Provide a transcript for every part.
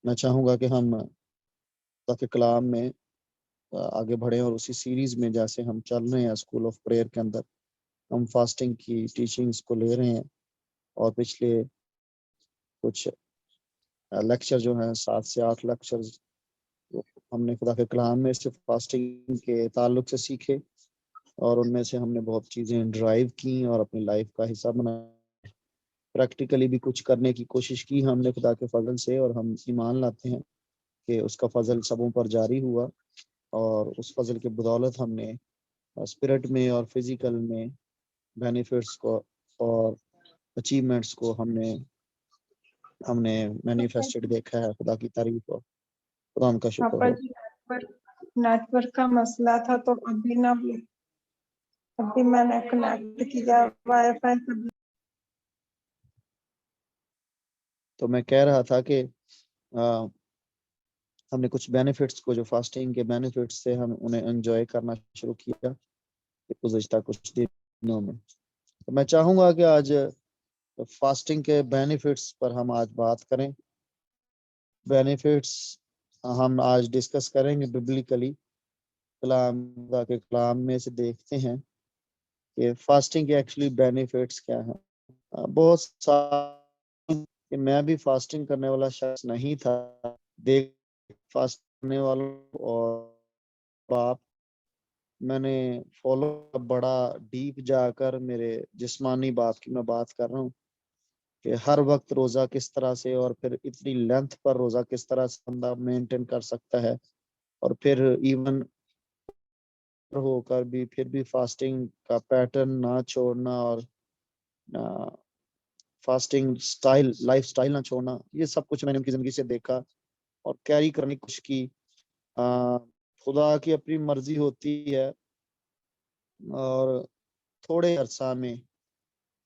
मैं चाहूँगा कि हम खुदा के कलाम में आगे बढ़े, और उसी सीरीज में जैसे हम चल रहे हैं स्कूल ऑफ प्रेयर के अंदर, हम फास्टिंग की टीचिंग्स को ले रहे हैं। और पिछले कुछ लेक्चर जो हैं, 7 से 8 लेक्चर हमने खुदा के कलाम में सिर्फ फास्टिंग के ताल्लुक से सीखे, और उनमें से हमने बहुत चीज़ें ड्राइव की और अपनी लाइफ का हिस्सा बनाया। प्रैक्टिकली भी कुछ करने की कोशिश की हमने खुदा के फजल से, और हम ईमान लाते हैं कि उसका फजल सबों पर जारी हुआ, और उस फजल के बदौलत हमने स्पिरिट में और फिजिकल में बेनिफिट्स को और अचीवमेंट्स को हमने हमने पापा मैनिफेस्टेड देखा है। खुदा की तारीफ हो, खुदा का शुक्र पापा हो। जी, नेटवर्क का मसला था, तो अभी मैंने कनेक्ट किया वाईफाई से। तो मैं कह रहा था कि आ, हमने कुछ बेनिफिट्स को, जो फास्टिंग के बेनिफिट्स थे, हम उन्हें एंजॉय करना शुरू किया गुज़श्ता कुछ दिनों में। तो मैं चाहूँगा कि आज फास्टिंग के बेनिफिट्स पर हम आज बात करें। बेनिफिट्स हम आज डिस्कस करेंगे बिब्लिकली, कलाम खुदा के कलाम में से देखते हैं कि फास्टिंग के एक्चुअली बेनिफिट्स क्या हैं। बहुत साल कि मैं भी फास्टिंग करने वाला शख्स नहीं था, देख फास्ट करने वालों और बाप मैंने फॉलो, बड़ा डीप जाकर मेरे जिस्मानी बाप की मैं बात कर रहा हूँ कि हर वक्त रोजा किस तरह से, और फिर इतनी लेंथ पर रोजा किस तरह से बंदा मेंटेन कर सकता है, और फिर इवन होकर भी फिर भी फास्टिंग का पैटर्न ना छोड़ना, और फास्टिंग स्टाइल, लाइफ स्टाइल ना छोड़ना। ये सब कुछ मैंने उनकी जिंदगी से देखा और कैरी करने की कोशिश की। आ, खुदा की अपनी मर्जी होती है, और थोड़े अरसा में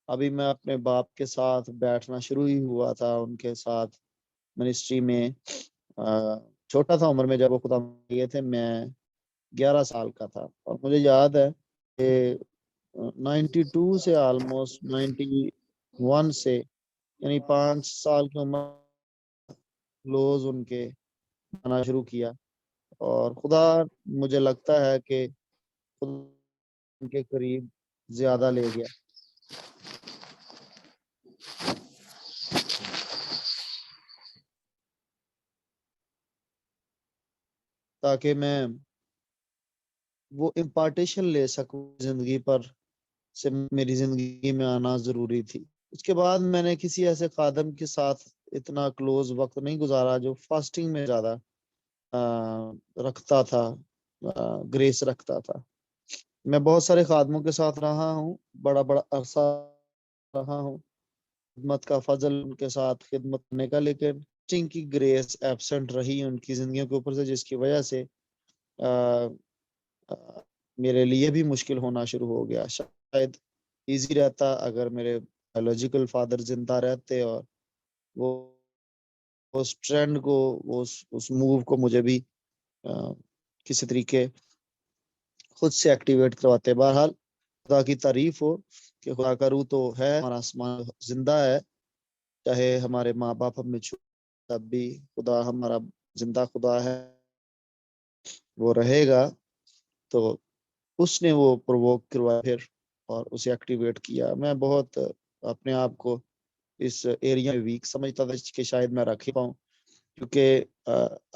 अभी मैं अपने बाप के साथ बैठना शुरू ही हुआ था, उनके साथ मिनिस्ट्री में। छोटा था उम्र में जब वो खुदा गए थे, मैं 11 साल का था, और मुझे याद है कि 92 से ऑलमोस्ट 91 से, यानी 5 साल की उम्र क्लोज उनके आना शुरू किया। और खुदा, मुझे लगता है कि खुदा उनके करीब ज्यादा ले गया, ताकि मैं वो इम्पार्टेशन ले सकूं जिंदगी पर से। मेरी जिंदगी में आना जरूरी थी। उसके बाद मैंने किसी ऐसे खादम के साथ इतना क्लोज वक्त नहीं गुजारा जो फास्टिंग में ज्यादा रखता था, ग्रेस रखता था। मैं बहुत सारे खादमों के साथ रहा हूँ, बड़ा बड़ा अरसा रहा हूँ, खिदमत का फजल उनके साथ खिदमत करने का, लेकिन फास्टिंग की ग्रेस एब्सेंट रही उनकी जिंदगियों के ऊपर से, जिसकी वजह से आ, आ, मेरे लिए भी मुश्किल होना शुरू हो गया। शायद इजी रहता अगर मेरे बायोलॉजिकल फादर जिंदा रहते, और वो उस ट्रेंड को, उस मूव को मुझे भी किसी तरीके खुद से एक्टिवेट करवाते। बहरहाल, खुदा की तारीफ हो कि खुदा का रूह तो है, हमारा आसमान जिंदा है। चाहे हमारे माँ बाप हमें छू, तब भी खुदा हमारा जिंदा खुदा है, वो रहेगा। तो उसने वो प्रोवोक करवाया फिर, और उसे एक्टिवेट किया। मैं बहुत अपने आप को इस एरिया में वीक समझता था कि शायद मैं रख ही पाऊँ, क्योंकि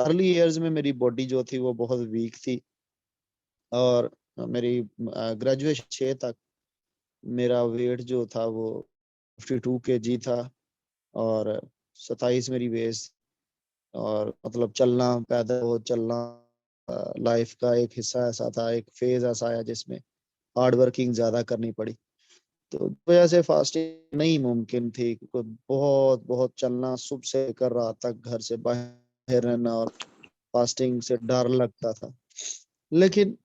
अर्ली इयर्स में मेरी बॉडी जो थी वो बहुत वीक थी, और मेरी ग्रेजुएशन 6 तक मेरा वेट जो था वो 52 kg था, और 27 मेरी वेट। और मतलब चलना, पैदल हो चलना लाइफ का एक हिस्सा ऐसा था, एक फेज ऐसा आया जिसमें हार्ड वर्किंग ज्यादा करनी पड़ी। तो वजह से फास्टिंग नहीं मुमकिन थी, क्योंकि बहुत बहुत चलना, सुबह से लेकर रात तक घर से बाहर रहना, और फास्टिंग से डर लगता था। लेकिन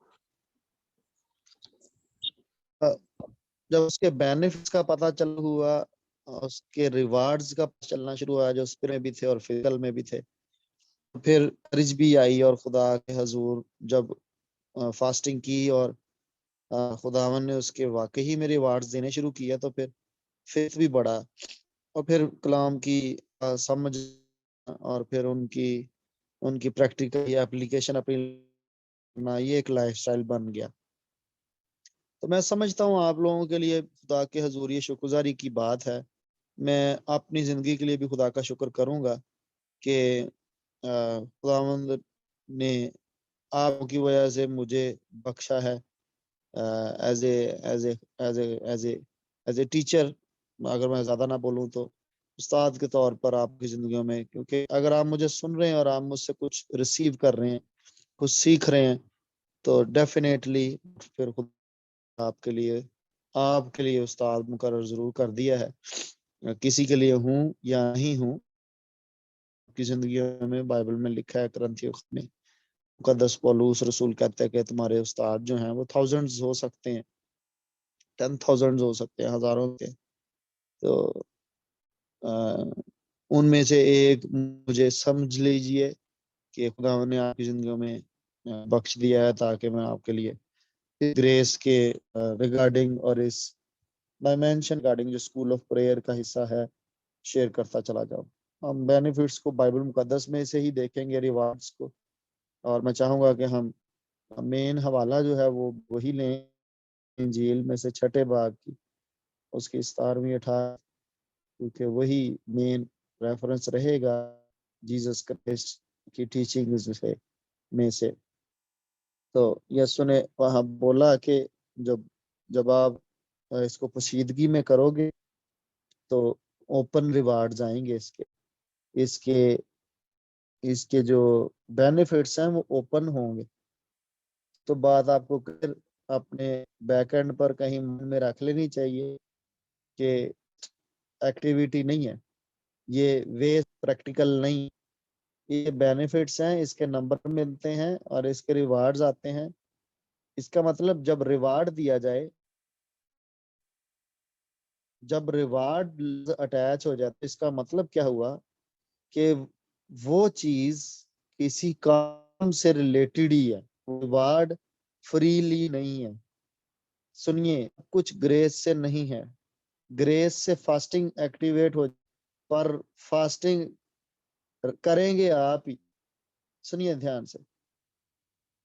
जब उसके बेनिफिट्स का पता चल हुआ, उसके रिवार्ड्स का चलना शुरू हुआ, जो स्पिरिट में भी थे और फिजिकल में भी थे, फिर करेज भी आई, और खुदा के हजूर जब फास्टिंग की, और खुदावन ने उसके वाकई ही मेरे रिवार्ड्स देने शुरू किया, तो फिर फेथ भी बढ़ा, और फिर कलाम की समझ और फिर उनकी उनकी प्रैक्टिकल एप्लीकेशन अपनी ना, ये एक लाइफस्टाइल बन गया। तो मैं समझता हूँ आप लोगों के लिए खुदा के हजूर ये शुक्रगुजारी की बात है। मैं अपनी जिंदगी के लिए भी खुदा का शुक्र करूंगा कि खुदावंद ने आपकी वजह से मुझे बख्शा है as a as a as a as a as a teacher, अगर मैं ज्यादा ना बोलूं तो उस्ताद के तौर पर आपकी जिंदगियों में। क्योंकि अगर आप मुझे सुन रहे हैं और आप मुझसे कुछ रिसीव कर रहे हैं, कुछ सीख रहे हैं, तो डेफिनेटली फिर खुद आपके लिए उस्ताद मुकर्रर जरूर कर दिया है। किसी के लिए हूँ या नहीं हूँ, आपकी जिंदगी में बाइबल में लिखा है, कुरिन्थियों में मुकद्दस पौलुस रसूल कहते हैं कि तुम्हारे उस्ताद जो हैं वो थाउजेंड्स हो सकते हैं, 10,000 हो सकते हैं, हजारों के। तो उनमें से एक मुझे समझ लीजिए कि खुदा ने आपकी जिंदगियों में बख्श दिया है, ताकि मैं आपके लिए ग्रेस के रिगार्डिंग और इस डायमेंशन रिगार्डिंग जो स्कूल ऑफ प्रेयर का हिस्सा है शेयर करता चला जाऊं। हम बेनिफिट्स को बाइबल मुकद्दस में से ही देखेंगे, रिवार्ड्स को, और मैं चाहूंगा कि हम मेन हवाला जो है वो वही लें, इंजील में से 6 बाब की उसकी 17वीं 18, क्योंकि वही मेन रेफरेंस रहेगा जीसस क्राइस्ट की टीचिंग में से। तो यीशु ने वहां बोला कि जब जब आप इसको पोशीदगी में करोगे तो ओपन रिवार्ड्स आएंगे, इसके इसके जो बेनिफिट्स हैं वो ओपन होंगे। तो बात आपको फिर अपने बैक एंड पर कहीं मन में रख लेनी चाहिए कि एक्टिविटी नहीं है, ये वेस्ट प्रैक्टिकल नहीं, ये बेनिफिट्स हैं, इसके नंबर मिलते हैं और इसके रिवार्ड्स आते हैं। इसका मतलब जब रिवार्ड दिया जाए, जब रिवार्ड अटैच हो जाता है, इसका मतलब क्या हुआ कि वो चीज किसी काम से रिलेटेड ही है, रिवार्ड फ्रीली नहीं है। सुनिए, कुछ ग्रेस से नहीं है, ग्रेस से फास्टिंग एक्टिवेट हो, पर फास्टिंग करेंगे आप ही। सुनिए ध्यान से,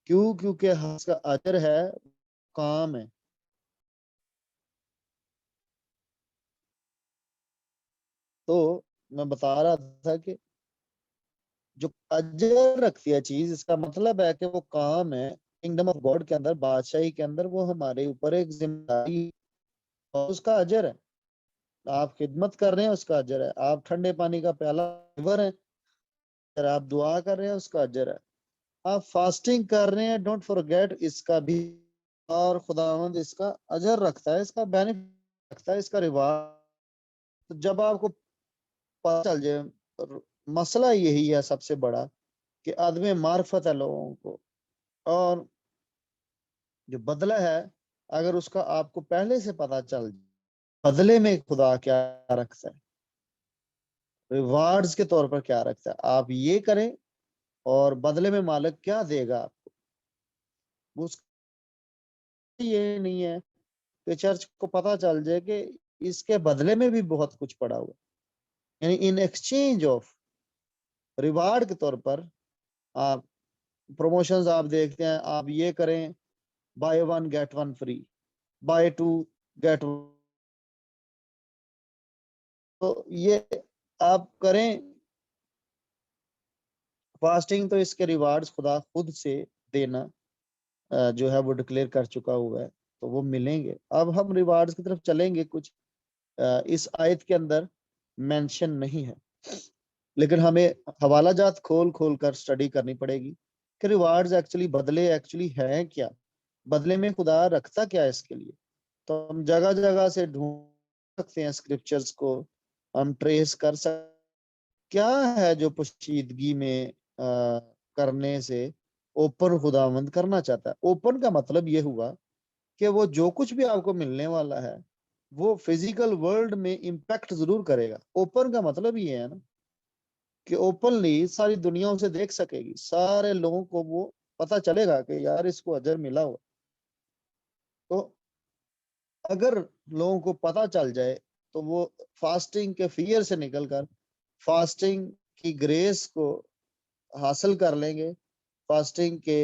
क्यों? क्योंकि इसका अजर है, काम है। तो मैं बता रहा था कि जो अजर रखती है चीज, इसका मतलब है कि वो काम है। किंगडम ऑफ गॉड के अंदर, बादशाही के अंदर, वो हमारे ऊपर एक जिम्मेदारी और उसका अजर है। आप खिदमत कर रहे हैं, उसका अजर है। आप ठंडे पानी का प्याला गिवर है, अगर आप दुआ कर रहे हैं, उसका अजर है। आप फास्टिंग कर रहे हैं, डोंट फॉरगेट, इसका भी। और खुदावंद इसका अजर रखता है, इसका बेनिफिट रखता है, इसका रिवार्ड। तो जब आपको पता चल जाए, मसला यही है सबसे बड़ा कि आदमी मार्फत है लोगों को, और जो बदला है, अगर उसका आपको पहले से पता चल जाए बदले में खुदा क्या रखता है, रिवार्ड्स के तौर पर क्या रखता है, आप ये करें और बदले में मालिक क्या देगा आपको, उसका ये नहीं है कि चर्च को पता चल जाए कि इसके बदले में भी बहुत कुछ पड़ा हुआ, यानी इन एक्सचेंज ऑफ रिवार्ड के तौर पर आप प्रमोशंस आप देखते हैं, आप ये करें, buy one get one free, buy two get, तो ये आप करें फास्टिंग, तो इसके रिवार्ड्स खुदा खुद से देना जो है वो डिक्लेयर कर चुका हुआ है, तो वो मिलेंगे। अब हम रिवार्ड्स की तरफ चलेंगे। कुछ इस आयत के अंदर मेंशन नहीं है, लेकिन हमें हवाला जात खोल खोल कर स्टडी करनी पड़ेगी कि रिवार्ड्स एक्चुअली, बदले एक्चुअली हैं क्या, बदले में खुदा रखता क्या है इसके लिए। तो हम जगह जगह से ढूंढ सकते हैं, स्क्रिप्चर्स को हम ट्रेस कर सकते, क्या है जो पोशीदगी में करने से ओपन खुदावंद करना चाहता है। ओपन का मतलब ये हुआ कि वो जो कुछ भी आपको मिलने वाला है वो फिजिकल वर्ल्ड में इम्पैक्ट जरूर करेगा। ओपन का मतलब ये है ना कि ओपनली सारी दुनिया उसे देख सकेगी, सारे लोगों को वो पता चलेगा कि यार इसको अजर मिला हुआ। तो अगर लोगों को पता चल जाए, तो वो फास्टिंग के फियर से निकलकर फास्टिंग की ग्रेस को हासिल कर लेंगे फास्टिंग के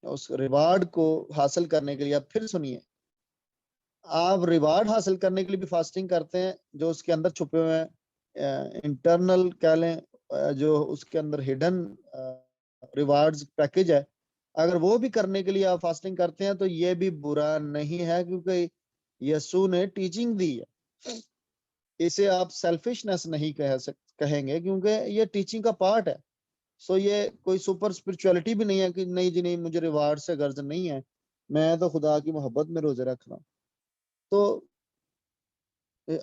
उस रिवार्ड को हासिल करने के लिए। आप फिर सुनिए, आप रिवार्ड हासिल करने के लिए भी फास्टिंग करते हैं, जो उसके अंदर छुपे हुए हैं इंटरनल कह लें, जो उसके अंदर हिडन रिवार्ड्स पैकेज है, अगर वो भी करने के लिए आप फास्टिंग करते हैं तो ये भी बुरा नहीं है, क्योंकि यीशु ने टीचिंग दी है। इसे आप सेल्फिशनेस नहीं कहेंगे, क्योंकि ये टीचिंग का पार्ट है। सो ये कोई सुपर स्पिरिचुअलिटी भी नहीं है कि नहीं जी नहीं, मुझे रिवार्ड से गर्ज नहीं है, मैं तो खुदा की मोहब्बत में रोजे रख रहा हूं। तो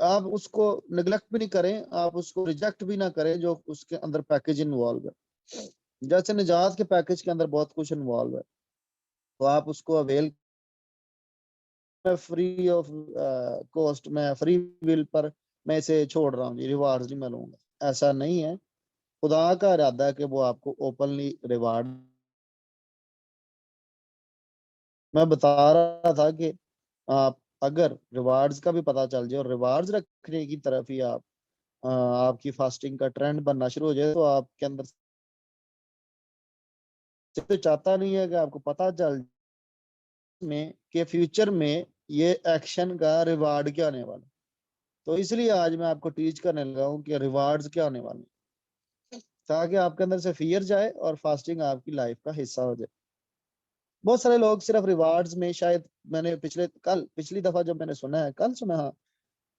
आप उसको निगलेक्ट भी नहीं करें, आप उसको रिजेक्ट भी ना करें जो उसके अंदर पैकेज इन्वॉल्व है। जैसे निजात के पैकेज के अंदर बहुत कुछ इन्वॉल्व है, तो आप उसको अवेल फ्री ऑफ कॉस्ट, मैं फ्री विल पर मैं इसे छोड़ रहा हूँ जी, रिवार्ड नहीं मैं लूंगा, ऐसा नहीं है। खुदा का इरादा है कि वो आपको ओपनली रिवार्ड। मैं बता रहा था कि आप अगर रिवार्ड्स का भी पता चल जाए और रिवार्ड्स रखने की तरफ ही आपकी फास्टिंग का ट्रेंड बनना शुरू हो जाए, तो आपके अंदर तो चाहता नहीं है कि आपको पता चल में कि फ्यूचर में ये एक्शन का रिवार्ड क्या आने वाला। तो इसलिए आज मैं आपको टीच करने लगा हूँ कि रिवार्ड्स क्या आने वाले, ताकि आपके अंदर से फियर जाए और फास्टिंग आपकी लाइफ का हिस्सा हो जाए। बहुत सारे लोग सिर्फ रिवार्ड्स में, शायद मैंने पिछली दफा जब मैंने सुना है, कल सुना, हाँ,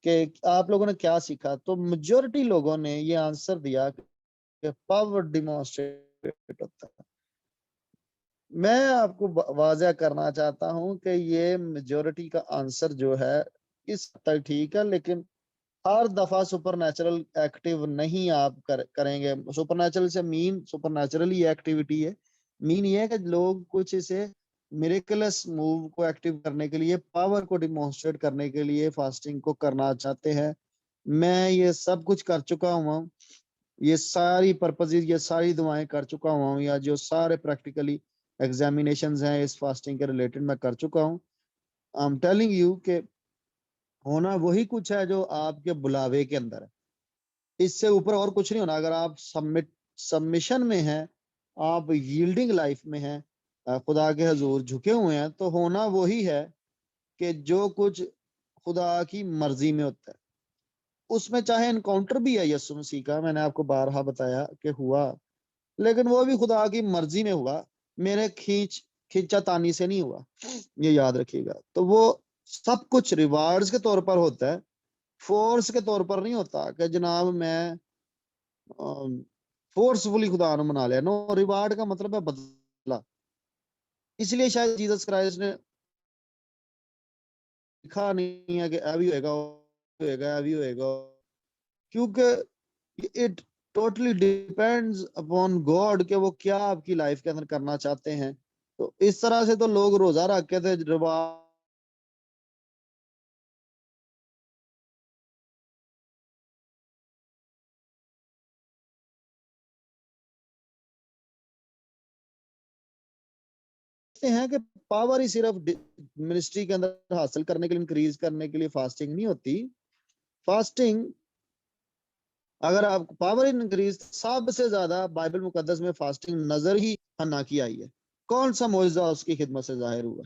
कि आप लोगों ने क्या सीखा, तो मेजोरिटी लोगों ने ये आंसर दिया कि पावर डिमॉन्स्ट्रेट होता है। मैं आपको वाज़ह करना चाहता हूं कि ये मेजोरिटी का आंसर जो है इस तक ठीक है, लेकिन हर दफा सुपरनैचुरल एक्टिव नहीं आप करेंगे। सुपरनैचुरल से मीन सुपरनैचुरली एक्टिविटी है, मीन ये है कि लोग कुछ इसे मिरेकलस मूव को एक्टिव करने के लिए, पावर को डिमॉन्स्ट्रेट करने के लिए फास्टिंग को करना चाहते हैं। मैं ये सब कुछ कर चुका हूँ, ये सारी पर्पजेज, ये सारी दुआएं कर चुका हूँ, या जो सारे प्रैक्टिकली एग्जामिनेशंस हैं इस फास्टिंग के रिलेटेड मैं कर चुका हूँ। आई एम टेलिंग यू के होना वही कुछ है जो आपके बुलावे के अंदर है, इससे ऊपर और कुछ नहीं होना। अगर आप सबमिशन में हैं, आप यील्डिंग लाइफ में हैं, खुदा के हजूर झुके हुए हैं, तो होना वही है कि जो कुछ खुदा की मर्जी में होता है, उसमें चाहे इनकाउंटर भी है यीशु मसीह का, मैंने आपको बारहा बताया कि हुआ, लेकिन वो भी खुदा की मर्जी में हुआ, मेरे खींचा तानी से नहीं हुआ, ये याद रखिएगा। तो वो सब कुछ रिवार्ड्स के तौर पर होता है, फोर्स के तौर पर नहीं होता कि जनाब मैं फोर्सफुली खुदा ने मना लिया। नो, रिवार्ड का मतलब है बदला। इसलिए शायद जीसस क्राइस्ट ने लिखा नहीं है कि अभी होएगा अभी होएगा, क्योंकि it totally depends upon God कि वो क्या आपकी लाइफ के अंदर करना चाहते हैं। तो इस तरह से तो लोग रोजा रख के थे रिवार्ड हैं कि पावर ही सिर्फ मिनिस्ट्री के अंदर हासिल करने के लिए, इंक्रीज करने के लिए फास्टिंग नहीं होती। फास्टिंग, अगर आपको पावर इंक्रीज, सबसे ज्यादा बाइबल मुकद्दस में फास्टिंग नजर ही हन्ना की आई है। कौन सा मौजूदा उसकी खिदमत से जाहिर हुआ?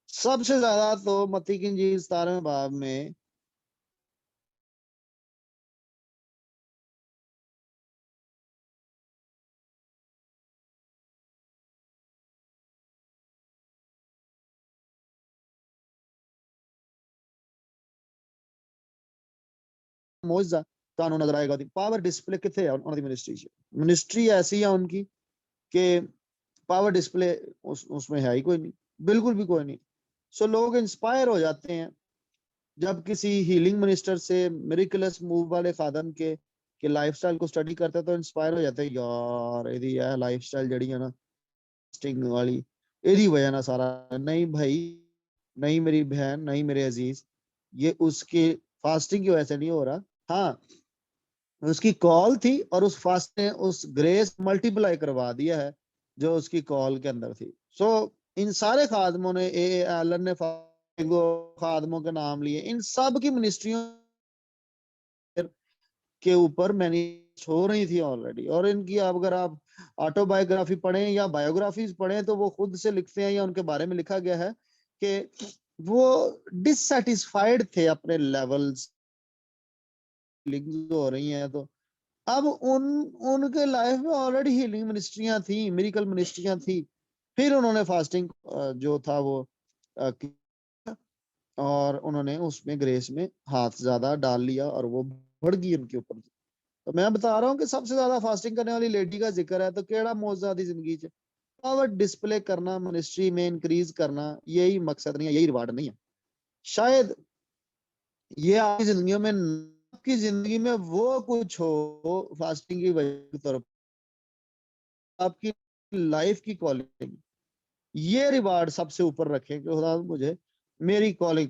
सबसे ज्यादा तो मत्ती की इंजील 17वें बाब में मौजूदा कानून नजर आएगा। पावर डिस्प्ले कितने है उनकी मिनिस्ट्री ऐसी है उनकी कि पावर डिस्प्ले उसमें है ही कोई नहीं, बिल्कुल भी कोई नहीं। सो लोग इंस्पायर हो जाते हैं जब किसी हीलिंग मिनिस्टर से, मिरेकलस मूव वाले खादम के लाइफस्टाइल को स्टडी करते हैं, तो इंस्पायर हो जाते हैं, यार यदि यह लाइफस्टाइल जड़ी है ना स्टिंग वाली, यदि वजह ना सारा। नहीं भाई, नहीं मेरी बहन, नहीं मेरे अजीज, ये उसके फास्टिंग की वजह से नहीं हो रहा। हाँ, उसकी कॉल थी और उस फास्ट ने उस ग्रेस मल्टीप्लाई करवा दिया है जो उसकी कॉल के अंदर थी। सो इन सारे खादमों ने, ए एलन ने खादमों के नाम लिए, इन सब की मिनिस्ट्रियों के ऊपर मैनिफेस्ट हो रही थी ऑलरेडी। और इनकी अगर आप ऑटोबायोग्राफी पढ़ें या बायोग्राफीज पढ़ें तो वो खुद से लिखते हैं या उनके बारे में लिखा गया है कि वो डिससेटिस्फाइड थे अपने लेवल्स हो रही हैं। तो अब उनके लाइफ में ऑलरेडी हीलिंग मिनिस्ट्रियां थी, मिरेकल मिनिस्ट्रियां थी। फिर उन्होंने फास्टिंग जो था वो किया और उन्होंने उसमें ग्रेस में हाथ ज्यादा डाल लिया और वो बढ़ गई उनके ऊपर। तो मैं बता रहा हूँ कि सबसे ज्यादा फास्टिंग करने वाली लेडी का जिक्र है तो केड़ा मौजा दी जिंदगी च पावर डिस्प्ले करना, मिनिस्ट्री में इंक्रीज करना, यही मकसद नहीं है, यही रिवार्ड नहीं है। शायद ये आपकी जिंदगी में, आपकी जिंदगी में वो कुछ हो फास्टिंग की वजह की तरफ, आपकी लाइफ की क्वालिटी, ये रिवार्ड सबसे ऊपर रखें कि खुदा मुझे मेरी कॉलिंग,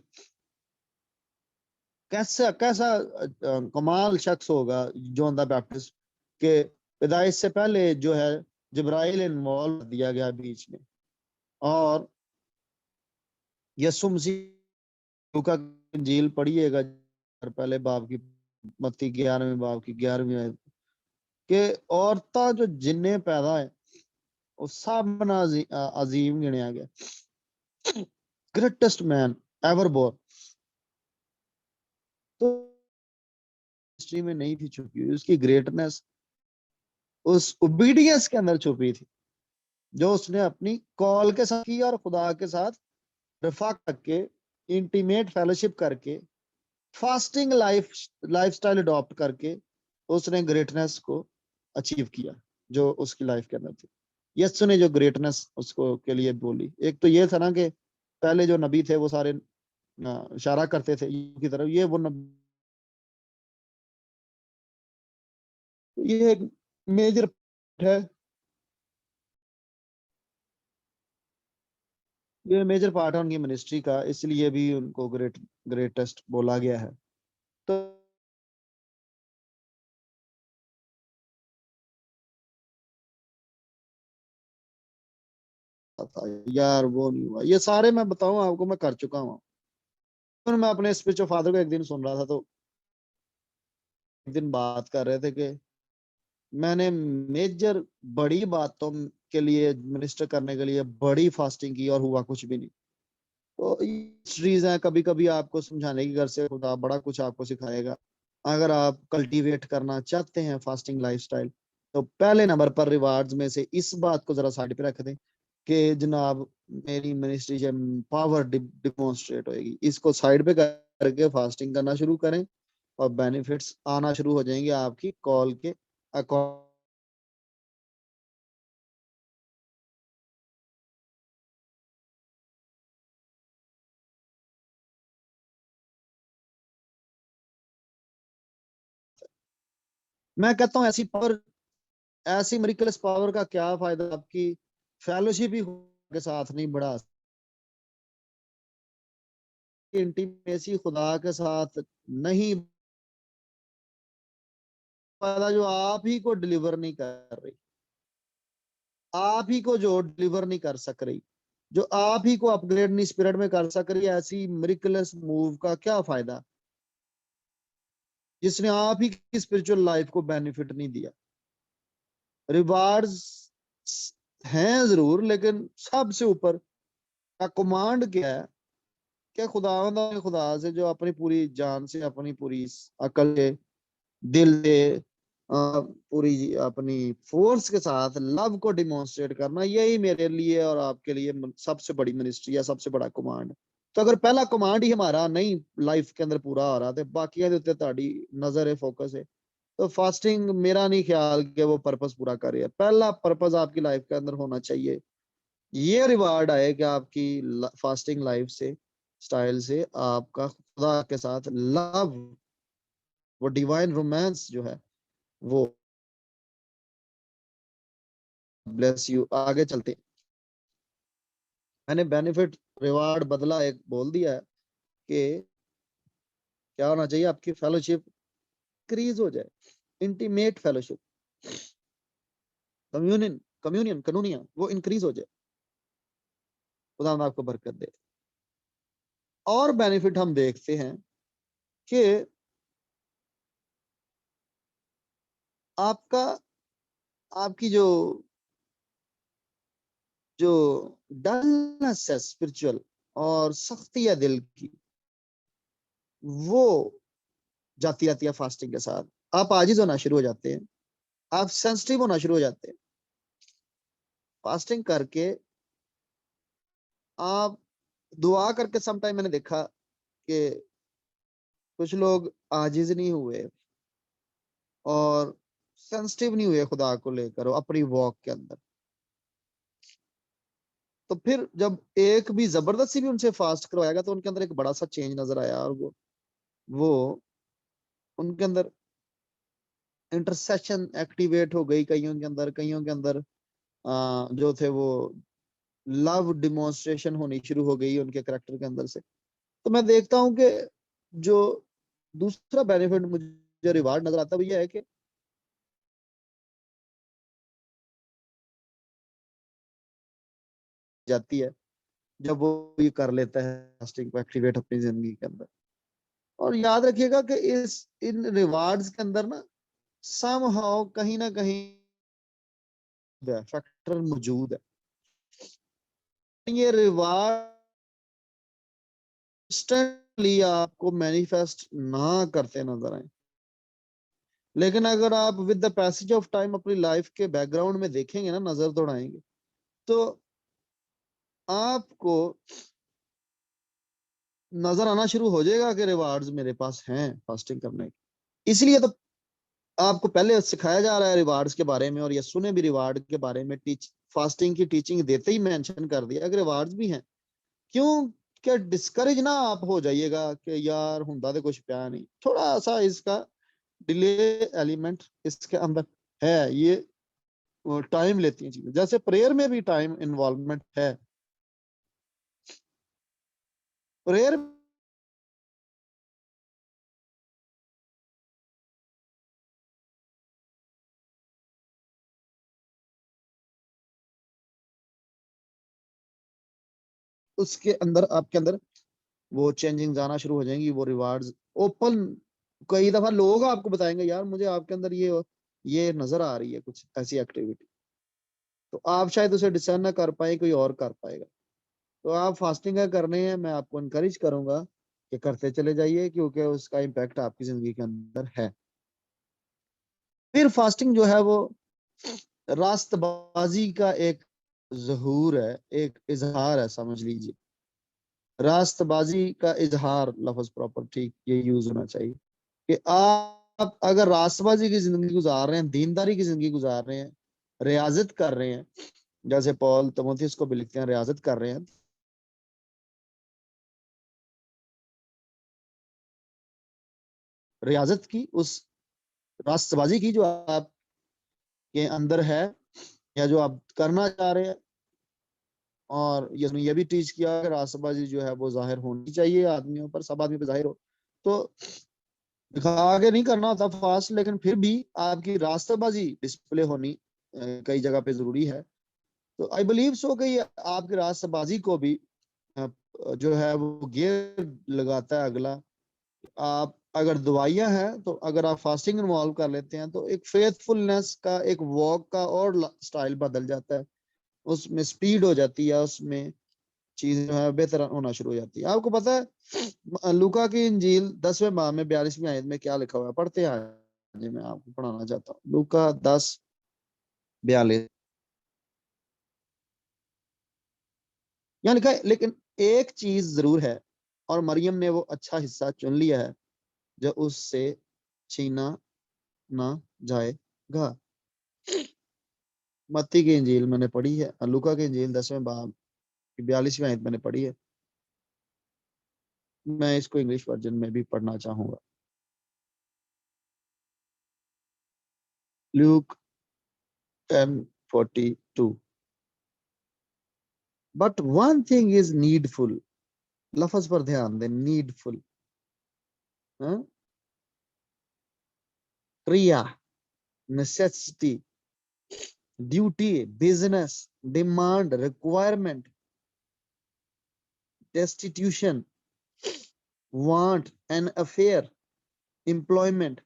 कैसा कैसा कमाल शख्स होगा जॉन द बैप्टिस्ट के पैदाइश से पहले जो है जिब्राइल इन्वॉल्व दिया गया बीच में। और यसु मसीह का इंजील पढ़िएगा पहले बाप की, मत्ती 11वें बाप की 11वीं आयत के औरतां जो जिन्ने पैदा है वो सब अजीम गिनया गया, ग्रेटेस्ट मैन एवर बोर्न। तो हिस्ट्री में नहीं थी छुपी हुई, उसकी ग्रेटनेस उस ओबीडियंस के अंदर छुपी थी जो उसने अपनी कॉल के साथ की और खुदा के साथ रफा करके, इंटीमेट फेलोशिप करके, फास्टिंग लाइफस्टाइल अडॉप्ट करके उसने ग्रेटनेस को अचीव किया जो उसकी लाइफ के अंदर थी। यीशु ने जो ग्रेटनेस उसको के लिए बोली, एक तो ये था ना कि पहले जो नबी थे वो सारे इशारा करते थे की तरफ, ये वो नबी, ये एक मेजर है, ये मेजर पार्ट है उनकी मिनिस्ट्री का, इसलिए भी उनको ग्रेटेस्ट बोला गया है। तो यार वो नहीं हुआ, ये सारे मैं बताऊं आपको मैं कर चुका हूँ। तो मैं अपने स्पिरिचुअल फादर को एक दिन सुन रहा था तो एक दिन बात कर रहे थे कि मैंने मेजर बड़ी बातों के लिए मिनिस्टर करने के लिए बड़ी फास्टिंग की और हुआ कुछ भी नहीं। तो हिस्ट्रीज हैं, कभी कभी आपको समझाने की घर से खुदा बड़ा कुछ आपको सिखाएगा। अगर आप कल्टीवेट करना चाहते हैं फास्टिंग लाइफस्टाइल तो पहले नंबर पर रिवार्ड्स में से इस बात को जरा साइड पे रख दें कि जनाब मेरी मिनिस्ट्री से पावर डिमोन्स्ट्रेट होएगी, इसको साइड पे करके फास्टिंग करना शुरू करें और बेनिफिट्स आना शुरू हो जाएंगे आपकी कॉल के अकॉर्डिंग। मैं कहता हूँ ऐसी पावर, ऐसी मिरेकल्स पावर का क्या फायदा, आपकी फेलोशिप ही के साथ नहीं बढ़ा, इंटीमेसी खुदा के साथ नहीं, फायदा जो आप ही को डिलीवर नहीं कर रही, आप ही को जो डिलीवर नहीं कर सक रही, जो आप ही को अपग्रेड नहीं स्पिरिट में कर सक रही, ऐसी मिरेकलस मूव का क्या फायदा जिसने आप ही की स्पिरिचुअल लाइफ को बेनिफिट नहीं दिया। रिवार्ड्स हैं जरूर लेकिन सबसे ऊपर का कमांड क्या है, क्या खुदा से जो अपनी पूरी जान से, अपनी पूरी अकल से, दिल से, पूरी अपनी फोर्स के साथ लव को डिमॉन्स्ट्रेट करना, यही मेरे लिए और आपके लिए सबसे बड़ी मिनिस्ट्री है, सबसे बड़ा कमांड। तो अगर पहला कमांड ही हमारा नहीं लाइफ के अंदर पूरा हो रहा तो बाकी नजर है, फोकस है, तो फास्टिंग मेरा नहीं ख्याल कि वो पर्पस पूरा करे। पहला पर्पस आपकी लाइफ के अंदर होना चाहिए, ये रिवार्ड आए कि आपकी फास्टिंग लाइफ से, स्टाइल से आपका खुदा के साथ लव, वो डिवाइन रोमांस जो है वो। ब्लेस यू, आगे चलते। मैंने बेनिफिट रिवार्ड बदला एक बोल दिया है कि क्या होना चाहिए, आपकी फेलोशिप इंक्रीज हो जाए, इंटीमेट फेलोशिप, कम्युनियन कम्युनियन कनूनिया वो इंक्रीज हो जाए, खुदा आपको बरकत दे। और बेनिफिट हम देखते हैं कि आपका आपकी जो जो डलनेस है स्पिरिचुअल और सख्ती है दिल की, वो जाती रहती है फास्टिंग के साथ। आप आजिज होना शुरू हो जाते हैं, आप सेंसिटिव होना शुरू हो जाते हैं। फास्टिंग करके आप दुआ करके समटाइम मैंने देखा कि कुछ लोग आजिज नहीं हुए और सेंसिटिव नहीं हुए खुदा को लेकर अपनी वॉक के अंदर। तो फिर जब एक भी जबरदस्ती भी उनसे फास्ट करवाया गया तो उनके अंदर एक बड़ा सा चेंज नजर आया, और वो उनके अंदर इंटरसेक्शन एक्टिवेट हो गई कईयों के अंदर जो थे वो लव डिमॉन्स्ट्रेशन होनी शुरू हो गई उनके करेक्टर के अंदर से। तो मैं देखता हूं कि जो दूसरा बेनिफिट मुझे रिवार्ड नजर आता है वो ये है कि जाती है जब वो ये कर लेता है फास्टिंग को एक्टिवेट अपनी जिंदगी के अंदर। और याद रखिएगा कि इस इन रिवार्ड्स के अंदर ना सम हाउ कहीं ना कहीं फैक्टर मौजूद है। ये रिवार्ड इंस्टेंटली आपको मैनिफेस्ट ना करते नजर आए, लेकिन अगर आप with the passage of time अपनी लाइफ के बैकग्राउंड में देखेंगे ना, नजर दौड़ाएंगे, तो आपको नजर आना शुरू हो जाएगा कि रिवार्ड्स मेरे पास हैं फास्टिंग करने के। इसलिए तो आपको पहले सिखाया जा रहा है रिवार्ड्स के बारे में, और ये सुने भी रिवार्ड के बारे में। फास्टिंग की टीचिंग देते ही मेंशन कर दिया अगर रिवार्ड्स भी हैं। क्यों? क्या डिस्करेज ना आप हो जाइएगा कि यार हुंदा तो कुछ प्या नहीं, थोड़ा सा इसका डिले एलिमेंट इसके अंदर है। ये टाइम लेती हैं चीजें, जैसे प्रेयर में भी टाइम इन्वॉल्वमेंट है। प्रेयर उसके अंदर आपके अंदर वो चेंजिंग आना शुरू हो जाएंगी, वो रिवार्ड्स ओपन। कई दफा लोग आपको बताएंगे यार मुझे आपके अंदर ये नजर आ रही है कुछ ऐसी एक्टिविटी, तो आप शायद उसे डिसर्न ना कर पाए, कोई और कर पाएगा। तो आप फास्टिंग का करने हैं, मैं आपको इनकरेज करूंगा कि करते चले जाइए, क्योंकि उसका इम्पैक्ट आपकी जिंदगी के अंदर है। फिर फास्टिंग जो है वो रास्तबाजी का एक ज़हूर है, एक इजहार है, समझ लीजिए। रास्तबाजी का इजहार लफ्ज प्रॉपर ठीक ये यूज होना चाहिए कि आप अगर रास्तबाजी की जिंदगी गुजार रहे हैं, दीनदारी की जिंदगी गुजार रहे हैं, रियाजत कर रहे हैं, जैसे पॉल तिमोथेयुस को भी लिखते हैं रियाजत कर रहे हैं, रियाजत की उस रास्तबाजी की जो आपके अंदर है या जो आप करना चाह रहे हैं। और ये भी टीच किया कि रास्तबाजी जो है वो जाहिर होनी चाहिए आदमियों पर, सब आदमी पर जाहिर हो। तो दिखा के नहीं करना होता फास्ट, लेकिन फिर भी आपकी रास्ताबाजी डिस्प्ले होनी कई जगह पे जरूरी है। तो आई बिलीव सो कि ये आपकी रास्ताबाजी को भी जो है वो गियर लगाता है अगला। आप अगर दवाइयां हैं तो अगर आप फास्टिंग इन्वॉल्व कर लेते हैं तो एक फेथफुलनेस का, एक वॉक का और स्टाइल बदल जाता है, उसमें स्पीड हो जाती है, उसमें चीज जो है बेहतर होना शुरू हो जाती है। आपको पता है लूका की इंजील 10वें बाब में 42वीं आयत में क्या लिखा हुआ है? पढ़ते हैं आज, मैं आपको पढ़ाना चाहता हूँ। लूका 10:42 यहाँ लिखा है, लेकिन एक चीज जरूर है और मरियम ने वो अच्छा हिस्सा चुन लिया है जो उससे छीना ना जाएगा। मत्ती की इंजील मैंने पढ़ी है, लूका की इंजील 10वें बाब की 42वीं आयत मैंने पढ़ी है। मैं इसको इंग्लिश वर्जन में भी पढ़ना चाहूंगा। Luke 10:42 but one thing is needful. लफ्ज पर ध्यान दें, नीडफुल। क्रिया, necessity, duty, business, demand, requirement, destitution, want, an affair, employment,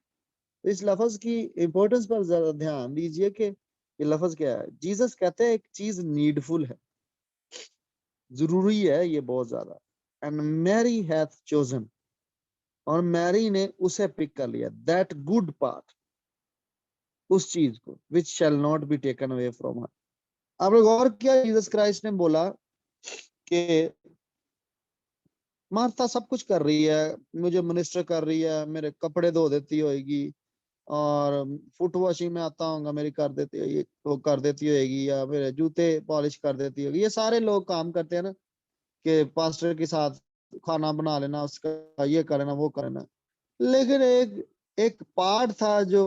तो इस लफ्ज की इंपॉर्टेंस पर जरा ध्यान दीजिए कि ये लफ्ज क्या है। जीसस कहते हैं एक चीज नीडफुल है, जरूरी है ये बहुत ज्यादा। एंड मैरी हैथ चोजन, और मैरी ने उसे पिक कर लिया, दैट गुड पार्ट, उस चीज को, which shall not be taken away from her. आपने गौर किया जीसस क्राइस्ट ने बोला कि मार्था सब कुछ कर रही है, मुझे मिनिस्टर कर रही है, मेरे कपड़े धो देती होगी, और फुट वॉशिंग में आता होगा मेरी कर देती है, ये वो कर देती होगी, या फिर जूते पॉलिश कर देती होगी। ये सारे लोग काम करते हैं ना, कि पास्टर के साथ खाना बना लेना, उसका ये कर लेना, वो कर लेना। लेकिन एक एक पार्ट था जो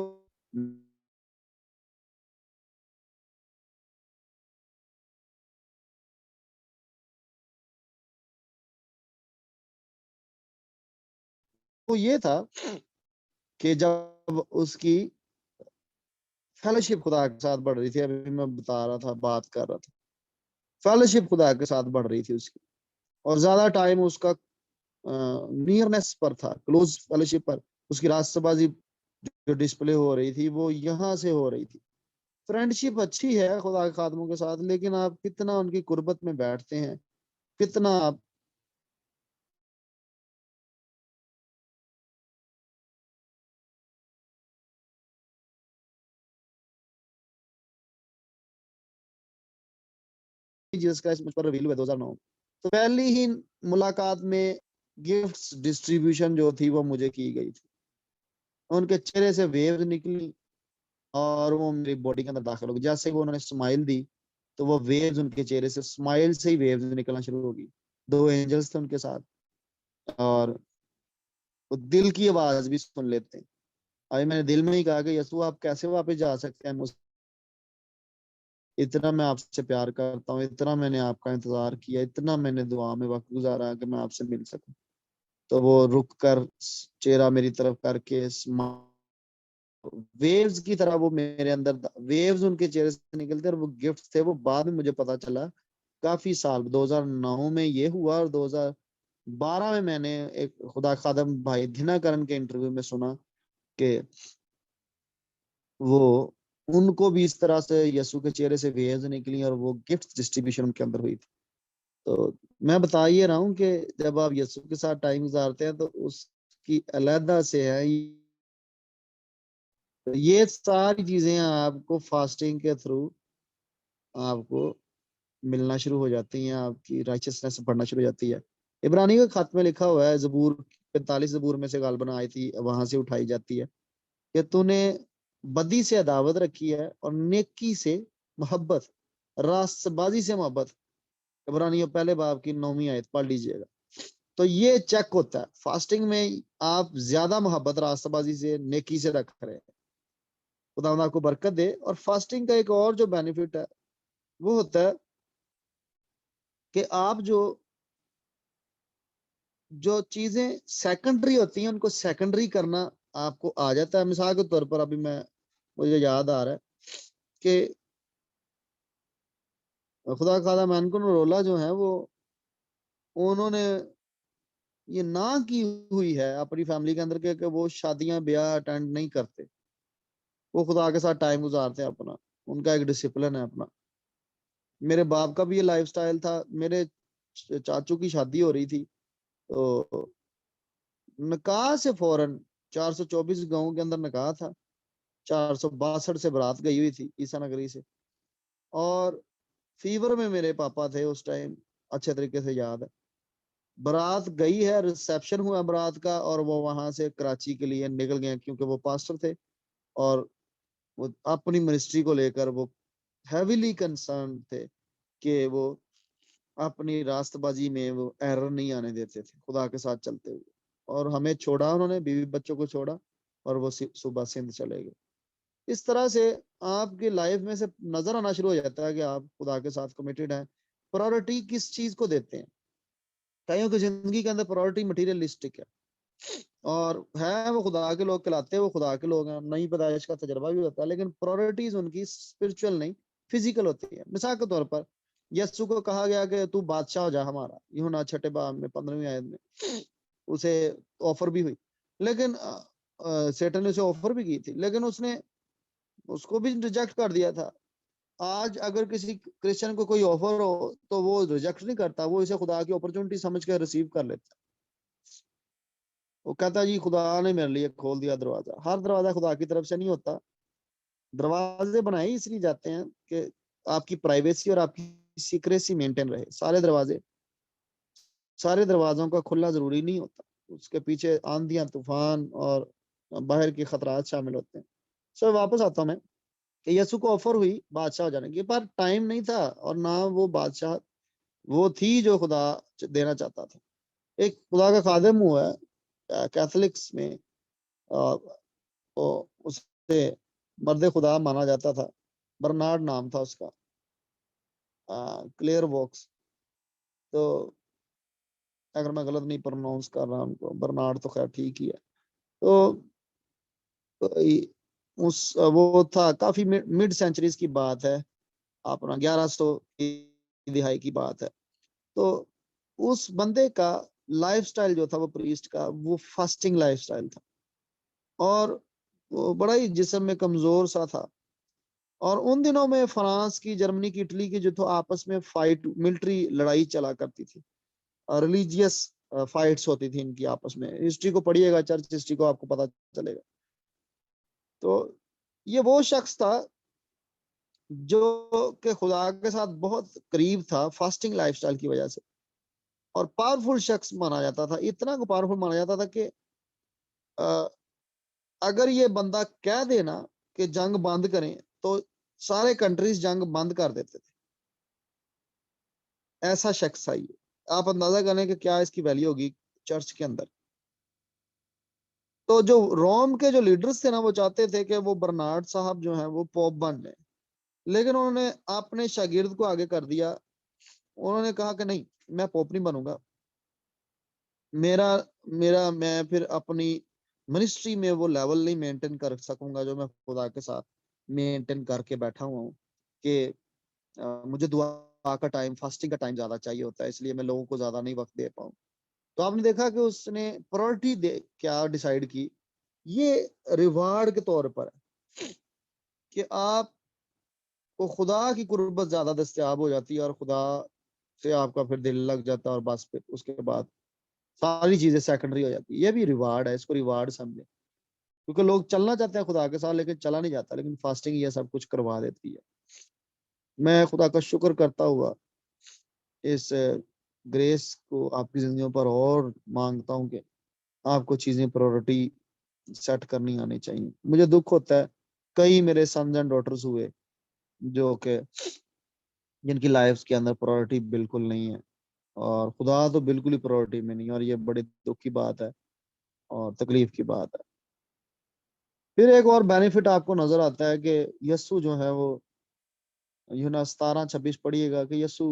वो ये था कि जब उसकी फेलोशिप खुदा के साथ बढ़ रही थी, अभी मैं बता रहा था, बात कर रहा था, फेलोशिप खुदा के साथ बढ़ रही थी उसकी, और ज्यादा टाइम उसका नियरनेस पर था, क्लोज फेलोशिप पर। उसकी रास्तबाजी जो डिस्प्ले हो रही थी वो यहाँ से हो रही थी। फ्रेंडशिप अच्छी है खुदा के खादमों के साथ, लेकिन आप कितना उनकी कुर्बत में बैठते हैं, कितना आप जीसस क्राइस्ट मुझ पर रिवील हुए 2009। तो पहली ही मुलाकात में गिफ्ट्स डिस्ट्रीब्यूशन जो थी वो मुझे की गई थी। उनके चेहरे से वेव्स निकली और वो मेरी बॉडी के अंदर दाखिल हो गई। जैसे वो उन्होंने स्माइल दी तो वो वेव्स उनके चेहरे से, स्माइल से ही वेव्स निकलना शुरू हो गई। दो एंजल्स थे उनके साथ, और वो दिल की आवाज भी सुन लेते हैं। अभी मैंने दिल में ही कहा कि यसु आप कैसे वापस जा सकते हैं मुझ, इतना मैं आपसे प्यार करता हूँ, इतना मैंने आपका इंतजार किया, इतना मैंने दुआ में वक्त गुजारा कि मैं आपसे मिल सकूं। तो वो रुक कर चेहरा मेरी तरफ करके वेव्स की तरह वो मेरे अंदर, वेव्स उनके चेहरे से निकलते, और वो गिफ्ट थे। वो बाद में मुझे पता चला, काफी साल 2009 में ये हुआ, और 2012 में मैंने एक खुदा खादम भाई दिनाकरण के इंटरव्यू में सुना कि वो उनको भी इस तरह से यसु के चेहरे से वेव्स निकली और वो गिफ्ट डिस्ट्रीब्यूशन उनके अंदर हुई थी। तो मैं बता ये रहा हूँ कि जब आप यसु के साथ टाइम गुजारते हैं तो उसकी अलहदा से है, ये सारी चीजें आपको फास्टिंग के थ्रू आपको मिलना शुरू हो जाती हैं, आपकी राइचियसनेस बढ़ना शुरू हो जाती है। इब्रानी के खत में लिखा हुआ है, जबूर 45 जबूर में से गालबन आई थी, वहां से उठाई जाती है कि तूने बदी से अदावत रखी है और नेकी से मोहब्बत, रास्तबाजी से मोहब्बत। इब्रानियों पहले बाब की 9वीं आयत पढ़ लीजिएगा। तो ये चेक होता है फास्टिंग में, आप ज्यादा मोहब्बत रास्तबाजी से, नेकी से रख रहे हैं। खुदा आपको बरकत दे। और फास्टिंग का एक और जो बेनिफिट है वो होता है कि आप जो जो चीजें सेकेंडरी होती हैं उनको सेकेंडरी करना आपको आ जाता है। मिसाल के तौर पर अभी मैं, मुझे याद आ रहा है कि खुदा खादा मैनकुन रोला जो है वो, उन्होंने ये ना की हुई है अपनी फैमिली के अंदर के वो शादियां ब्याह अटेंड नहीं करते, वो खुदा के साथ टाइम गुजारते हैं अपना, उनका एक डिसिप्लिन है अपना। मेरे बाप का भी ये लाइफस्टाइल था। मेरे चाचू की शादी हो रही थी, तो निकाह से फौरन 424 गांव के अंदर निकाह था, 462 से बारात गई हुई थी ईसा नगरी से। और फीवर में मेरे पापा थे उस टाइम, अच्छे तरीके से याद है। बारात गई है, रिसेप्शन हुआ बारात का, और वो वहां से कराची के लिए निकल गए क्योंकि वो पास्टर थे, और वो अपनी मिनिस्ट्री को लेकर वो हैवीली कंसर्न थे कि वो अपनी रास्तबाजी में वो एरर नहीं आने देते थे खुदा के साथ चलते हुए। और हमें छोड़ा उन्होंने, बीवी बच्चों को छोड़ा, और वो सुबह सिंध चले गए। इस तरह से आपकी लाइफ में से नजर आना शुरू हो जाता है कि आप खुदा के साथ कमिटेड हैं। प्रायोरिटी किस चीज को देते हैं। कईयों की जिंदगी के अंदर प्रायोरिटी मटीरियलिस्टिक है, और है वो खुदा के लोग कहलाते हैं, वो खुदा के लोग हैं, नहीं पैदाइश का तजर्बा भी होता है, लेकिन प्रायोरिटीज उनकी स्पिरिचुअल नहीं, फिजिकल होती है। मिसाल के तौर पर यस्सु को कहा गया कि तू बादशाह हो जा हमारा, यूहन्ना 6 बाब में 15वीं आयत में उसे ऑफर भी हुई। लेकिन सेटन ने उसे ऑफर भी की थी, लेकिन उसने उसको भी रिजेक्ट कर दिया था। आज अगर किसी क्रिश्चियन को कोई ऑफर हो तो वो रिजेक्ट नहीं करता, वो इसे खुदा की अपॉर्चुनिटी समझ कर रिसीव कर लेता है। वो कहता है जी खुदा ने मेरे लिए खोल दिया दरवाजा। हर दरवाजा खुदा की तरफ से नहीं होता। दरवाजे बनाए इसलिए जाते हैं कि आपकी प्राइवेसी और आपकी सीक्रेसी मेंटेन रहे। सारे दरवाजों का खुलना जरूरी नहीं होता, उसके पीछे आंधियां तूफान और बाहर के खतरात शामिल होते हैं। सो वापस आता हूं मैं कि यसु को ऑफर हुई बादशाह हो जाने की, पर टाइम नहीं था और ना वो बादशाह वो थी जो खुदा देना चाहता था। एक खुदा का खादिम हुआ है कैथलिक्स में, उसे मर्द खुदा माना जाता था। बर्नार्ड नाम था उसका, क्लियर वॉक्स। तो अगर मैं गलत नहीं प्रोनाउंस कर रहा उनको, बर्नार्ड तो खैर ठीक ही है। तो उस वो था काफी मिड सेंचुरीज की बात है, अपना 1100 की दिहाई की बात है। तो उस बंदे का लाइफस्टाइल जो था वो प्रीस्ट का, वो फास्टिंग लाइफस्टाइल था और वो बड़ा ही जिस्म में कमजोर सा था। और उन दिनों में फ्रांस की, जर्मनी की, इटली की जो तो आपस में फाइट, मिलिट्री लड़ाई चला करती थी, रिलीजियस फाइट्स होती थी इनकी आपस में। हिस्ट्री को पढ़िएगा, चर्च हिस्ट्री को, आपको पता चलेगा। तो ये वो शख्स था जो के खुदा के साथ बहुत करीब था फास्टिंग लाइफस्टाइल की वजह से, और पावरफुल शख्स माना जाता था। इतना को पावरफुल माना जाता था कि अगर ये बंदा कह देना कि जंग बंद करें तो सारे कंट्रीज जंग बंद कर देते थे। ऐसा शख्स था ये। आप अंदाजा करें कि क्या इसकी वैल्यू होगी चर्च के अंदर। तो जो रोम के जो लीडर्स थे ना, वो चाहते थे कि वो बर्नार्ड साहब जो हैं वो पोप बन जाए, लेकिन उन्होंने अपने शागिर्द को आगे कर दिया। उन्होंने कहा कि नहीं, मैं पोप नहीं बनूंगा। मेरा मेरा मैं फिर अपनी मिनिस्ट्री में वो लेवल नहीं मेंटेन कर सकूंगा जो मैं खुदा के साथ मेंटेन करके बैठा हुआ हूँ कि मुझे दुआ का टाइम, फास्टिंग का टाइम ज्यादा चाहिए होता है, इसलिए मैं लोगों को ज्यादा नहीं वक्त दे पाऊँ। तो आपने देखा कि उसने प्रायोरिटी दे क्या डिसाइड की, ये रिवार्ड के तौर पर है कि आपको खुदा की कुर्बत ज्यादा दस्तयाब हो जाती है और खुदा से आपका फिर दिल लग जाता है, और बस फिर उसके बाद सारी चीजें सेकेंडरी हो जाती है। ये भी रिवार्ड है, इसको रिवार्ड समझे। क्योंकि लोग चलना चाहते हैं खुदा के साथ लेकिन चला नहीं जाता, लेकिन फास्टिंग ये सब कुछ करवा देती है। मैं खुदा का शुक्र करता हुआ इस ग्रेस को आपकी जिंदगियों पर और मांगता हूँ कि आपको चीजें प्रायोरिटी सेट करनी आनी चाहिए। मुझे दुख होता है, कई मेरे सन्स एंड डॉटर्स हुए जो कि जिनकी लाइफ्स के अंदर प्रायोरिटी बिल्कुल नहीं है, और खुदा तो बिल्कुल ही प्रायोरिटी में नहीं है, और ये बड़ी दुख की बात है और तकलीफ की बात है। फिर एक और बेनिफिट आपको नजर आता है कि यस्सु जो है वो, यूहन्ना 17:26 पढ़िएगा कि यस्सु,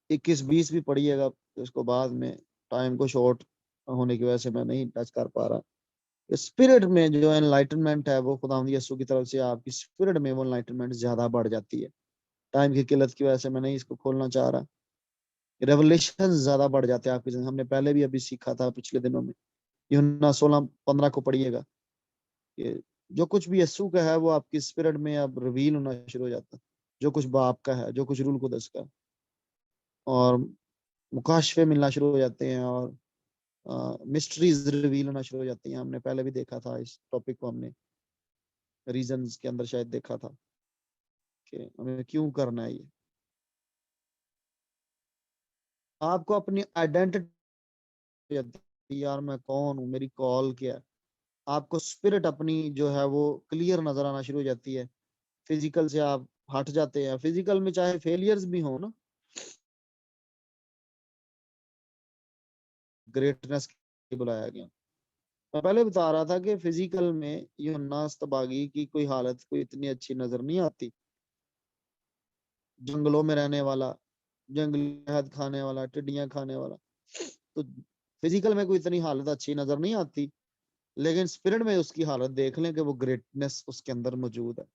21-20 भी पढ़िएगा, इसको बाद में टाइम को शॉर्ट होने की वजह से मैं नहीं टच कर पा रहा। स्पिरिट में जो एनलाइटनमेंट है वो खुदा यीशु की तरफ से, आपकी स्पिरिट में वो एनलाइटनमेंट ज्यादा बढ़ जाती है। टाइम की किल्लत की वजह से मैं नहीं इसको खोलना चाह रहा। रेवलेशन ज्यादा बढ़ जाते हैं आपकी जिंदगी। हमने पहले भी अभी सीखा था पिछले दिनों में, यूहन्ना 16:15 को पढ़िएगा कि जो कुछ भी यीशु का है वो आपकी स्पिरिट में अब रिवील होना शुरू हो जाता है। जो कुछ बाप का है, जो कुछ रूल कुदस का, और मुकाशफे मिलना शुरू हो जाते हैं, और मिस्ट्रीज रिवील होना शुरू हो जाती हैं। हमने पहले भी देखा था इस टॉपिक को, हमने रीजंस के अंदर शायद देखा था कि हमें क्यों करना है ये। आपको अपनी आइडेंटिटी, यार मैं कौन हूँ, मेरी कॉल क्या है, आपको स्पिरिट अपनी जो है वो क्लियर नजर आना शुरू हो जाती है। फिजिकल से आप हट जाते हैं। फिजिकल में चाहे फेलियर्स भी हो ना, ग्रेटनेस बुलाया गया। मैं पहले बता रहा था कि फिजिकल में यूहन्ना अस्तबागी की कोई हालत कोई इतनी अच्छी नजर नहीं आती। जंगलों में रहने वाला, जंगली शहद खाने वाला, टिड्डियां खाने वाला, तो फिजिकल में कोई इतनी हालत अच्छी नजर नहीं आती, लेकिन स्पिरिट में उसकी हालत देख लें कि वो ग्रेटनेस उसके अंदर मौजूद है।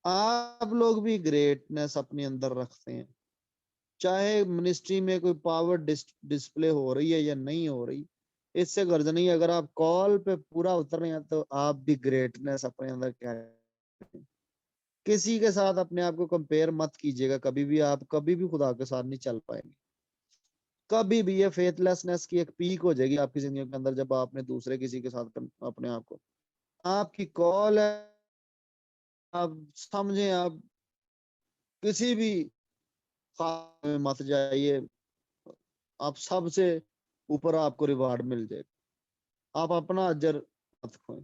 आप लोग भी ग्रेटनेस अपने अंदर रखते हैं, चाहे मिनिस्ट्री में कोई पावर डिस्प्ले हो रही है या नहीं हो रही, इससे गर्ज नहीं है। अगर आप कॉल पे पूरा उतर रहे हैं तो आप भी ग्रेटनेस अपने अंदर क्या है। किसी के साथ अपने आप को कंपेयर मत कीजिएगा कभी भी। आप कभी भी खुदा के साथ नहीं चल पाएंगे कभी भी। ये फेथलेसनेस की एक पीक हो जाएगी आपकी जिंदगी के अंदर जब आपने दूसरे किसी के साथ अपने आप को। आपकी कॉल है, आप समझे, आप किसी भी ख्वाब में मत जाइए। आप सबसे ऊपर आपको रिवार्ड मिल जाएगा। आप अपना अजर मत खोएं।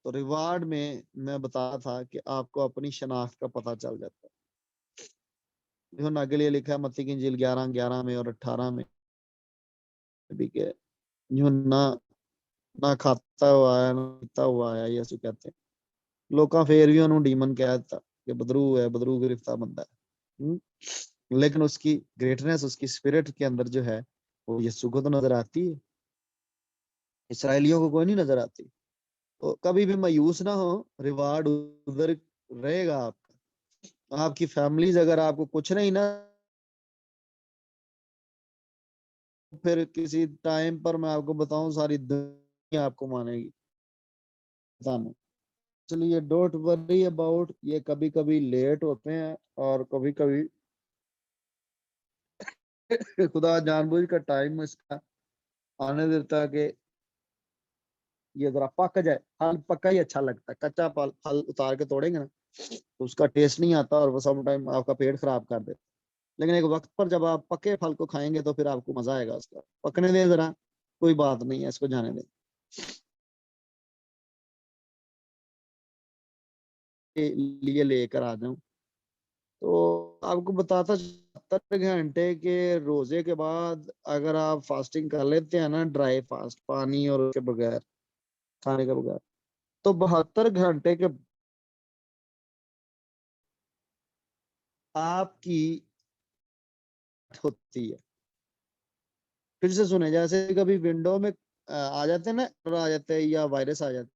तो रिवार्ड में मैं बता था कि आपको अपनी शनाख्त का पता चल जाता है। यूहन्ना के लिए लिखा है मत्ती की इंजील 11:11 में और 18 में भी के यूहन्ना ना खाता हुआ है ना पीता हुआ है, यीशु कहते हैं। लोग फिर भी उन्होंने डीमन कह दिता कि बदरू है, बदरू गिरफ्तार बंदा है। लेकिन उसकी ग्रेटनेस, उसकी स्पिरिट के अंदर जो है वो यीशु को तो नजर आती है, इसराइलियों को कोई नहीं नजर आती। तो कभी भी मायूस ना हो, रिवार्ड उधर रहेगा आपका। आपकी फैमिलीज अगर आपको कुछ नहीं ना, फिर किसी टाइम पर मैं आपको बताऊं सारी दुनिया आपको मानेगी। बताना, इसलिए डोंट वरी अबाउट ये। कभी कभी लेट होते हैं और कभी कभी खुदा जानबूझ कर टाइम इसका आने देता है कि ये जरा पक जाए। फल पक्का ही अच्छा लगता है, कच्चा फल फल उतार के तोड़ेंगे ना तो उसका टेस्ट नहीं आता और वो सम टाइम आपका पेट खराब कर देता। लेकिन एक वक्त पर जब आप पके फल को खाएंगे तो फिर आपको मजा आएगा उसका। पकने दें जरा, कोई बात नहीं है, इसको जाने दें। के लिए लेकर आ जाऊं तो आपको बताता 70 घंटे के रोजे के बाद अगर आप फास्टिंग कर लेते हैं ना, ड्राई फास्ट, पानी और उसके बगैर, खाने के बगैर, तो 72 घंटे के आपकी होती है। फिर से सुने, जैसे कभी विंडो में आ जाते हैं ना, error आ जाते हैं या वायरस आ जाते हैं,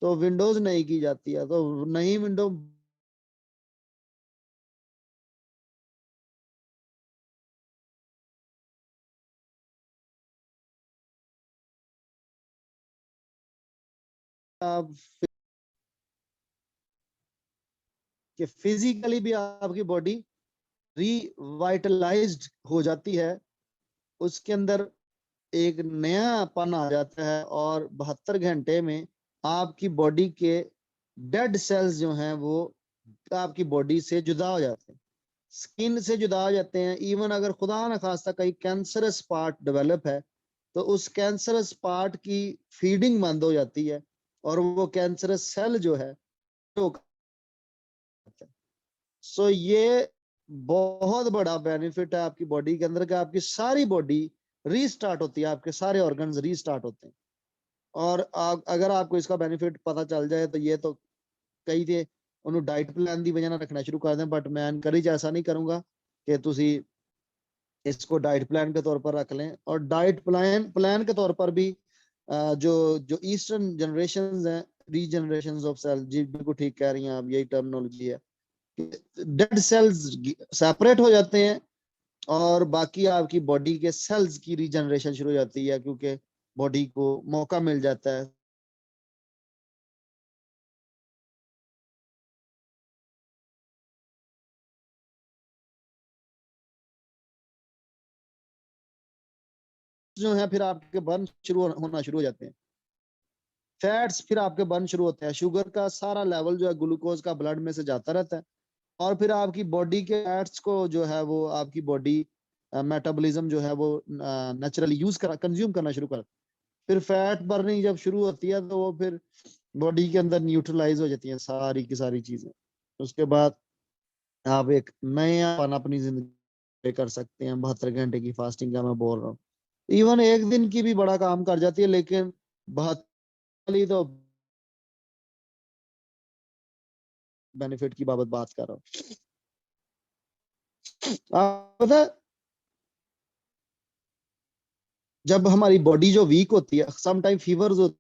तो विंडोज नहीं की जाती है। तो नई विंडो आप कि फिजिकली भी आपकी बॉडी रिवाइटलाइज्ड हो जाती है, उसके अंदर एक नयापन आ जाता है। और 72 घंटे में आपकी बॉडी के डेड सेल्स जो हैं वो आपकी बॉडी से जुदा हो जाते हैं, स्किन से जुदा हो जाते हैं। इवन अगर खुदा न खास्ता कहीं कैंसरस पार्ट डेवलप है तो उस कैंसरस पार्ट की फीडिंग बंद हो जाती है और वो कैंसरस सेल जो है तो सो ये बहुत बड़ा बेनिफिट है आपकी बॉडी के अंदर कि आपकी सारी बॉडी रीस्टार्ट होती है, आपके सारे ऑर्गन्स रीस्टार्ट होते हैं। और अगर आपको इसका बेनिफिट पता चल जाए तो ये तो कई थे उन्होंने डाइट प्लान की वजह रखना शुरू कर दें, बट मैं इनकरेज ऐसा नहीं करूंगा कि तुसी इसको डाइट प्लान के तौर पर रख लें। और डाइट प्लान प्लान के तौर पर भी जो जो ईस्टर्न जनरेशन हैं, रीजनरेशन ऑफ सेल, जी बिल्कुल ठीक कह रही हैं आप, यही टर्मिनोलॉजी है। डेड सेल्स सेपरेट हो जाते हैं और बाकी आपकी बॉडी के सेल्स की रीजनरेशन शुरू हो जाती है, क्योंकि बॉडी को मौका मिल जाता है। जो है फिर आपके बर्न शुरू होना शुरू हो जाते हैं, फैट्स फिर आपके बर्न शुरू होते हैं, शुगर का सारा लेवल जो है ग्लूकोज का ब्लड में से जाता रहता है और फिर आपकी बॉडी के फैट्स को जो है वो आपकी बॉडी मेटाबॉलिज्म जो है वो नेचुरली यूज कर कंज्यूम करना शुरू कर। फिर फैट बर्निंग जब शुरू होती है तो वो फिर बॉडी के अंदर न्यूट्रलाइज हो जाती हैं सारी की सारी चीजें। उसके बाद आप एक नया पन अपनी जिंदगी कर सकते हैं। 72 घंटे की फास्टिंग का मैं बोल रहा हूँ, इवन एक दिन की भी बड़ा काम कर जाती है, लेकिन 72 तो बेनिफिट की बाबत बात कर रहा हूँ। आप पता है, जब हमारी बॉडी जो वीक होती है, सम टाइम फीवर्स होती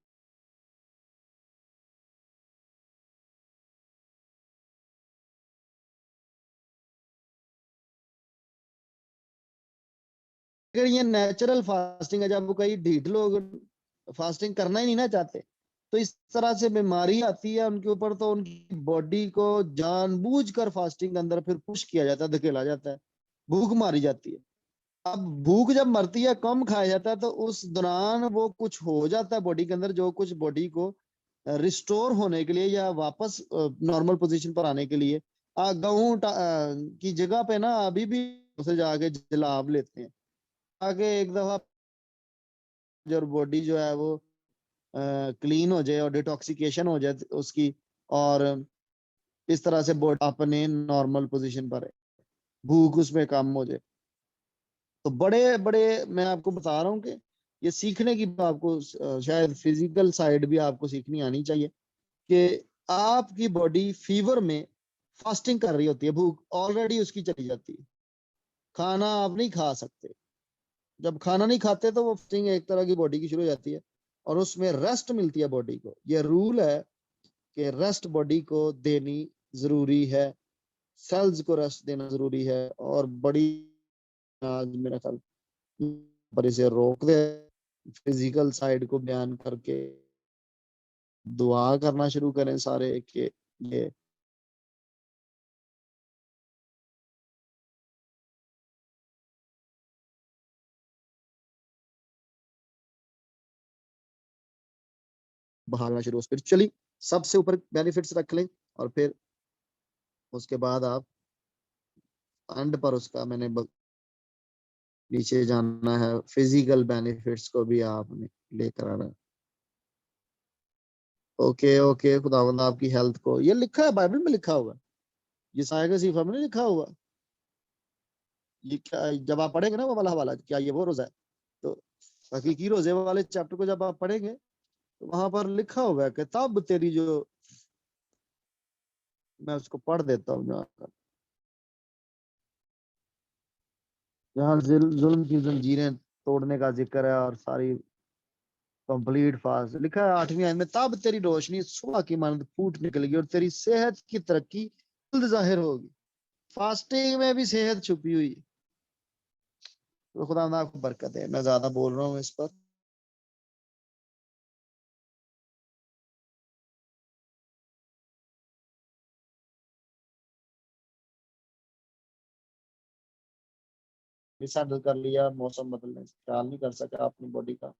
लेकिन ये नेचुरल फास्टिंग है। जब कई ढीठ लोग फास्टिंग करना ही नहीं ना चाहते, तो इस तरह से बीमारी आती है उनके ऊपर, तो उनकी बॉडी को जानबूझकर फास्टिंग के अंदर फिर पुश किया जाता है, धकेला जाता है, भूख मारी जाती है। अब भूख जब मरती है, कम खाया जाता है, तो उस दौरान वो कुछ हो जाता है बॉडी के अंदर, जो कुछ बॉडी को रिस्टोर होने के लिए या वापस नॉर्मल पोजीशन पर आने के लिए गेहूं की जगह पे ना अभी भी उसे जाके जलाब लेते हैं, आगे एक दफा जो बॉडी जो है वो क्लीन हो जाए और डिटॉक्सिकेशन हो जाए उसकी, और इस तरह से बॉडी अपने नॉर्मल पोजीशन पर है, भूख उसमें कम हो जाए। तो बड़े बड़े मैं आपको बता रहा हूँ कि ये सीखने की आपको शायद फिजिकल साइड भी आपको सीखनी आनी चाहिए कि आपकी बॉडी फीवर में फास्टिंग कर रही होती है, भूख ऑलरेडी उसकी चली जाती है, खाना आप नहीं खा सकते। जब खाना नहीं खाते तो वो फास्टिंग एक तरह की बॉडी की शुरू हो जाती है, और उसमें रेस्ट मिलती है बॉडी को। ये रूल है कि रेस्ट बॉडी को देनी जरूरी है, सेल्स को रेस्ट देना जरूरी है। और बड़ी आज मेरा ख्याल पर इसे रोक दे, फिजिकल साइड को बयान करके दुआ करना शुरू करें सारे कि ये भागना शुरू। स्पिरिचुअली सबसे ऊपर बेनिफिट्स रख लें, और फिर उसके बाद आप एंड पर उसका मैंने नीचे जाना है, फिजिकल बेनिफिट्स को भी आपने लेकर आना। ओके ओके, खुदावंद आपकी हेल्थ को, ये लिखा है बाइबल में, लिखा हुआ है, ये साया सीफा में नहीं लिखा हुआ। ये क्या, जब आप पढ़ेंगे ना वो वाला हवाला, क्या ये वो रोजा है? तो हकीकी रोजे वाले चैप्टर को जब आप पढ़ेंगे तो वहां पर लिखा हुआ है कि तब तेरी जो, मैं उसको पढ़ देता हूँ जहाँ, जहाँ जुल्म की जंजीरें तोड़ने का जिक्र है, और सारी कंप्लीट फास्ट लिखा है 8वीं आयत में, तब तेरी रोशनी सुबह की मानद फूट निकलेगी और तेरी सेहत की तरक्की जल्द जाहिर होगी। फास्टिंग में भी सेहत छुपी हुई है। तो खुदा ना आपको बरकत है। मैं ज्यादा बोल रहा हूँ इस पर। मिस हैंडल कर लिया, मौसम बदलने से ख्याल नहीं कर सका अपनी बॉडी का,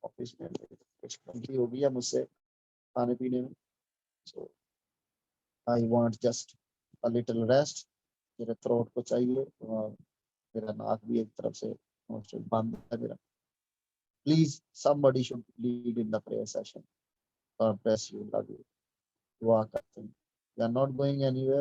ऑफिस में कुछ गलती हो गई है मुझसे खाने पीने में। So I want just a little rest. मेरे थ्रोट को चाहिए, और मेरा नाक भी एक तरफ से बंद है मेरा। Please somebody should lead in the prayer session. God bless you, love you, दुआ करते हैं। We are not going anywhere.